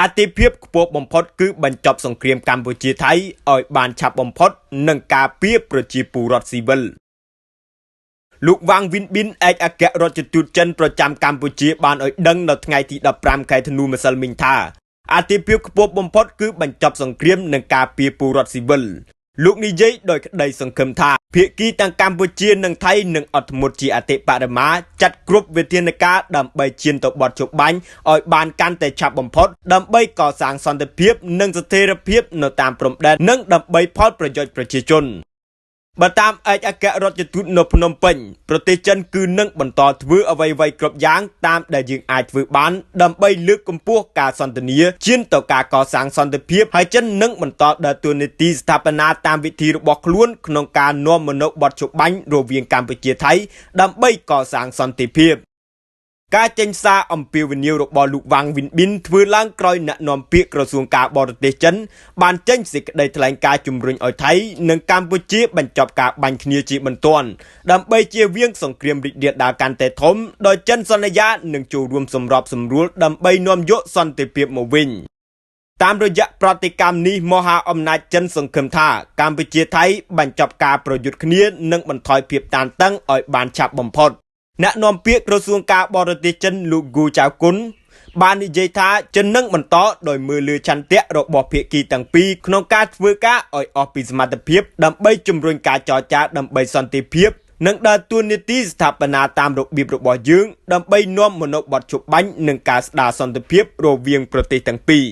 អាទិភាពខ្ពស់បំផុតគឺបញ្ចប់សង្គ្រាមកម្ពុជាថៃឲ្យបានឆាប់បំផុតនិងការពារប្រជាពលរដ្ឋស៊ីវិលលោកវ៉ាងវិនប៊ិនឯកអគ្គរដ្ឋទូតចិនប្រចាំកម្ពុជាបានឲ្យដឹងនៅថ្ងៃទី15ខែធ្នូម្សិលមិញថាអាទិភាពខ្ពស់បំផុតគឺបញ្ចប់សង្គ្រាមនិងការពារពលរដ្ឋស៊ីវិលលោកនិយាយដោយក្តីសង្ឃឹមថាភាគីទាំងកម្ពុជានិងថៃនឹងអត់ធ្មត់ជាអតិបរមាចាត់គ្រប់វិធានការដើម្បីឈានទៅបទជបាញ់ឲ្យបានកាន់តែឆាប់បំផុតដើម្បីកសាងសន្តិភាពនិងស្ថិរភាពនៅតាមព្រំដែននិងដើម្បីផលប្រយោជន៍ប្រជាជនបើតាមឯកអគ្គរដ្ឋទូតនៅភ្នំពេញប្រទេសចិនគឺនឹងបន្តធ្វើអ្វីៗគ្រប់យ៉ាងតាមដែលយើងអាចធ្វើបានដើម្បីលើកកម្ពស់ការសន្ទនាឈានទៅការកសាងសន្តិភាពហើយចិននឹងបន្តដើរតួនាទីស្ថាបនាតាមវិធីរបស់ខ្លួនក្នុងការនាំមកនូវបទជបាញ់រវាងកម្ពុជាថៃដើម្បីកសាងសន្តិភាពការចេញសារអំពាវនាវរបស់លោកវ៉ាងវិនប៊ិនធ្វើឡើងក្រោយអ្នកនាំពាក្យក្រសួងការបរទេសចិនបានចេញសេចក្តីថ្លែងការណ៍ជំរុញឲ្យថៃនិងកម្ពុជាបញ្ចប់ការបាញ់គ្នាជាបន្ទាន់ដើម្បីជៀសវាងសង្គ្រាមរីករាលដាលកាន់តែធំដោយចិនសន្យានឹងចូលរួមសម្របសម្រួលដើម្បីនាំយកសន្តិភាពមកវិញតាមរយៈប្រតិកម្មនេះមហាអំណាចចិនសង្ឃឹមថាកម្ពុជាថៃបញ្ចប់ការប្រយុទ្ធគ្នានិងបន្ថយភាពតានតឹងឲ្យបានឆាប់បំផុតអ្នកនាំពាក្យក្រសួងការបរទេសចិនលោកគូចៅគុនបាននិយាយថាចិននឹងបន្តដោយមើលលើឆន្ទៈរបស់ភាគីទាំងពីរក្នុងការធ្វើការឲ្យអស់ពីសមត្ថភាពដើម្បីជំរុញការចរចាដើម្បីសន្តិភាពនិងដើរតួនាទីស្ថាបនាតាមរបៀបរបស់យើងដើម្បីនាំមកនូវបទជបាញ់និងការស្ដារសន្តិភាពរវាងប្រទេសទាំងពីរ